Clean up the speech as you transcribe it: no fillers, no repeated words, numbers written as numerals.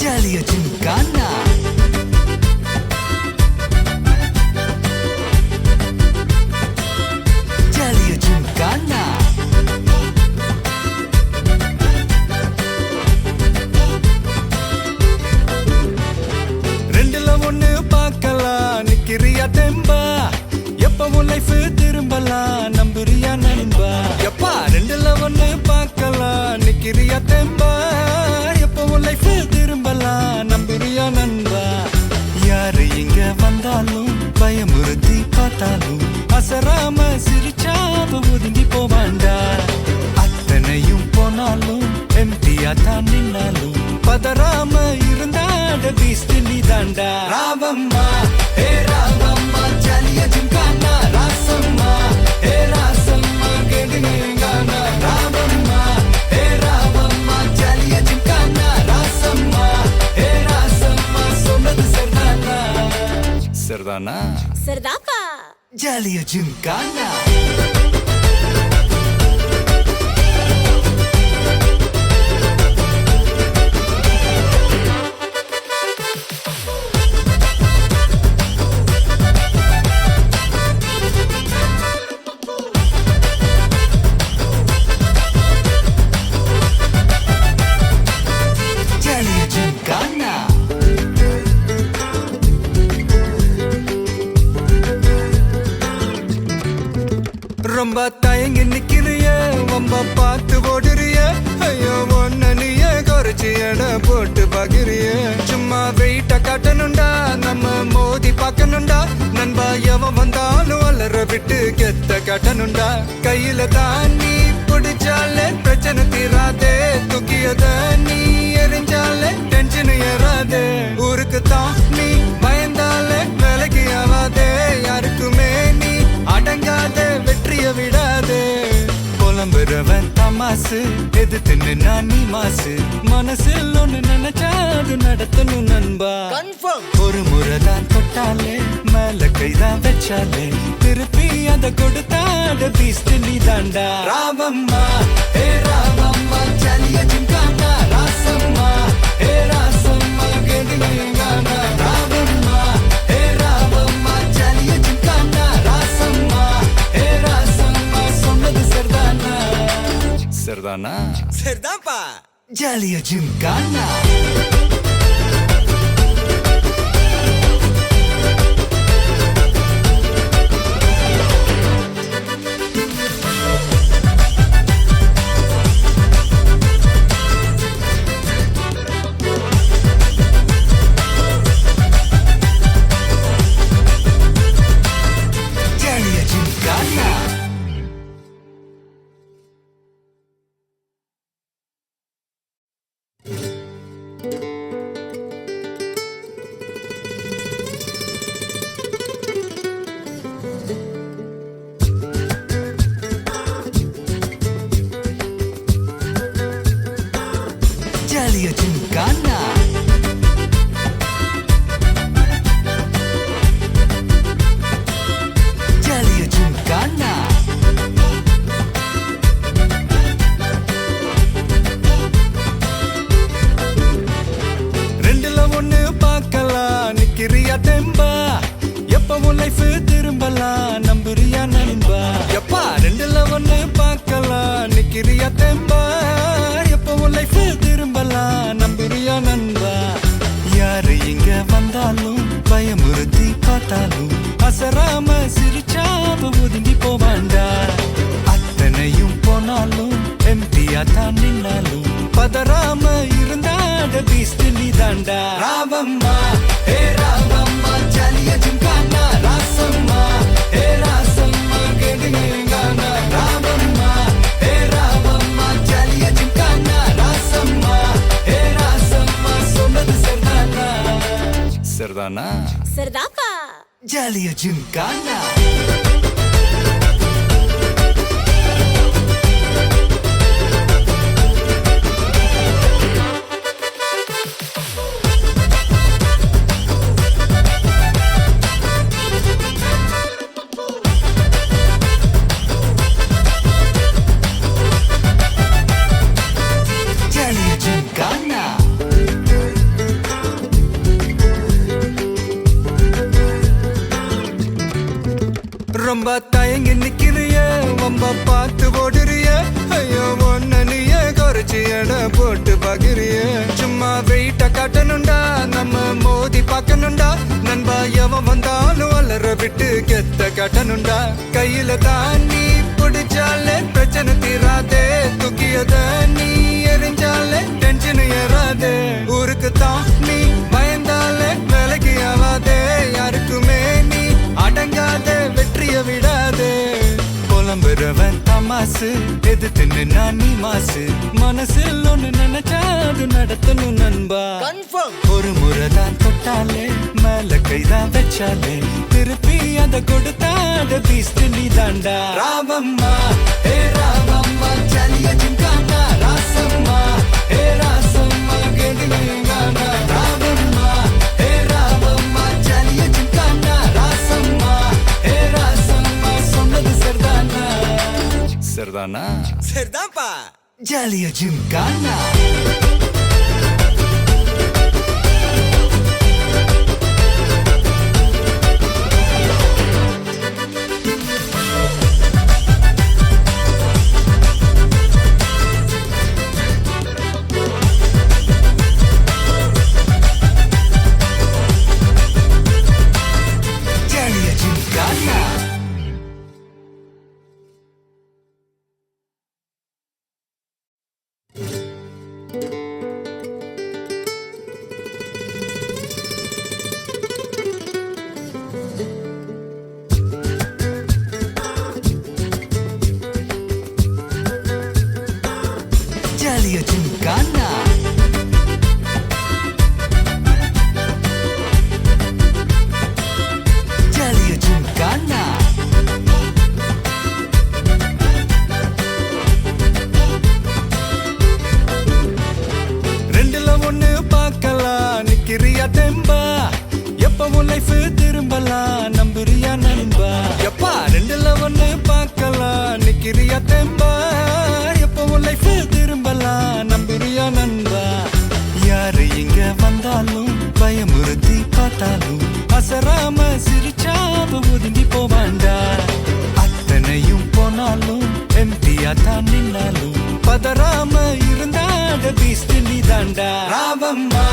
ஜாலியா ஜிம்கானா ஜாலியா ஜிம்கானா ரெண்டுல ஒண்ணு பார்க்கலாம் நிக்கிறியா தெம்பா எப்பவும் லைஃப் திரும்பலாம் நம்புறியா நண்பா எப்பா ரெண்டுல ஒண்ணு பார்க்கலாம் நிக்கிறியா தெம்பா எப்பவும் லைஃப் திரும்பலாம் நம்புறியா நண்பா யாரு இங்க வந்தாலும் பயமுறுத்தி பார்த்தாலும் அசராம சிரிச்சாம ஒதுங்கி போவாண்டா அத்தனையும் போனாலும் எம்டியா தான் நின்னாலும் பதறாம இருந்தாட பீஸ்ட் நீ தாண்டா ராவம்மா ஏ ராவம்மா ஜாலியா ஜிம்கானா ராசம்மா ஏ ராசம்மா கேடுங்கானா ராவம்மா ஏ ராவம்மா ஜாலியா ஜிம்கானா ராசம்மா ஏ ராசம்மா சொன்னது சரிதானா சரிதானா சரிதாப்பா ஜாலியா ஜிம்கானா ரொம்ப தயங்கி நிக்கிறிய ரொம்ப பார்த்து ஓடுறிய ஐயோ ஒன்ன நீய குறைச்சி எடை போட்டு பாக்குறிய சும்மா வெயிட்ட காட்டணும்டா நம்ம மோதி பார்க்கணும்டா நண்பா எவன் வந்தாலும் வளர விட்டு கெத்த காட்டணும்டா கையில தான் நீ பிடிச்சாலே பிரச்சனை தீராதே தூக்கியத நீ எரிஞ்சாலே டென்ஷன் ஏறாதே ஊருக்கு தான் நீ பயந்தாலே வேலைக்கு ஆவாதே யாருக்குமே நீ அடங்காத வெற்றிய விடாதே புலம்புறவன் தமாசு எது தின்னு நீ மாசு மனசில் ஒண்ணு நினைச்சாது நடத்தணும் நண்பா ஒரு முறைதான் தொட்டாலே மேல கைதான் வச்சாலே திருப்பி அத கொடுத்தாட பீஸ்ட் நீ தாண்டா ராவம்மா ஏ ராவம்மா ஜாலியா ஜிம்கானா ராசம்மா ஏ ராசம்மா கேடுங்கானா ராவம்மா ஏ ராவம்மா ஜாலியா ஜிம்கானா ராசம்மா ஏ ராசம்மா சொன்னது சரிதானா சரிதானா சரிதான்ப்பா ஜாலியா ஜிம்கானா ஜாலியா ஜிம்கானா ஜாலியா ஜிம்கானா ரெண்டுல ஒண்ணு பார்க்கலாம் நிக்கிறியா தெம்பா எப்பவும் லைஃப் திரும்பலாம் நம்புறியா நண்பா எப்பா ரெண்டுல ஒண்ணு பார்க்கலாம் நிக்கிறியா தெம்பா எப்பவும் லைஃப் திரும்பலாம் நம்புறியா நண்பா யாரு இங்க வந்தாலும் பயமுறுத்தி பார்த்தாலும் அசராம சிரிச்சாம ஒதுங்கி போவாண்டா அத்தனையும் போனாலும் எம்டியா தான் நின்னாலும் பதறாம இருந்தாட பீஸ்ட் நீ தாண்டா ராவம்மா ஏ ராவம்மா ஜாலியா ஜிம்கானா ராசம்மா ஏ ராசம்மா கேடுங்கானா ராவம்மா ஏ ராவம்மா ஜாலியா ஜிம்கானா ராசம்மா ஏ ராசம்மா சொன்னது சரிதானா சரிதானா சரிதாப்பா ஜாலியா ஜிம்கானா ஜாலியா ஜிம்கானா ரொம்ப தயங்கி நிக்கிறிய ரொம்ப பார்த்து ஓடுறிய ஐயோ ஒன்ன நீயே குறைச்சி எடை போட்டு பாக்குறிய சும்மா வெயிட்ட காட்டணும்டா நம்ம மோதி பார்க்கணும்டா நண்பா எவன் வந்தாலும் வளர விட்டு கெத்த காட்டணும்டா கையில தாண்டி பிடிச்சாலே பிரச்சனை தீராதே தூக்கியத நீ எரிஞ்சாலே டென்ஷன் ஏறாதே ஊருக்கு தான் நீ பயந்தாலே வேலைக்கு ஆவாதே யாருக்குமே நீ அடங்காத வெற்றிய விடாதே புலம்புறவன் தமாசு எதிர்த்து நின்னா நீ மாசு மனசில் ஒண்ணு நினைச்சா அது நடத்தணும் நண்பா கன்ஃபார்ம் ஒரு முறைதான் தொட்டாலே மேல கைதான் வச்சாலே திருப்பி அத கொடுத்தா அத பீஸ்ட் நீ தாண்டா ராமம்மா ஏ ராமம்மா ஜலிய ஜிங்கானா ராசம்மா ஏ ராசம்மா கெடிங்கானா ராமம்மா ஏ ராமம்மா ஜலிய ஜிங்கானா ராசம்மா ஏ ராசம்மா சொன்னது சரிதானா சரிதானா சரிதான்ப்பா ஜலிய ஜிங்கானா Jaliya Gymkhana Jaliya Gymkhana ரெண்டுல ஒண்ணு பார்க்கலாம் நிக்கிறியா தெம்பா எப்பவும் லைஃப் திரும்பலாம் நம்புறியா நண்பா எப்பா ரெண்டுல ஒண்ணு பார்க்கலாம் நிக்கிறியா தெம்பா எப்பவும் லைஃப் திரும்பலாம் நம்புறியா நண்பா யாரு இங்க வந்தாலும் பயமுறுத்தி பார்த்தாலும் அசராம சிரிச்சாம ஒதுங்கி போவாண்டா அத்தனையும் போனாலும் எம்டியா தான் நின்னாலும் பதறாம இருந்தாட பீஸ்ட் நீ தாண்டா ராமம்மா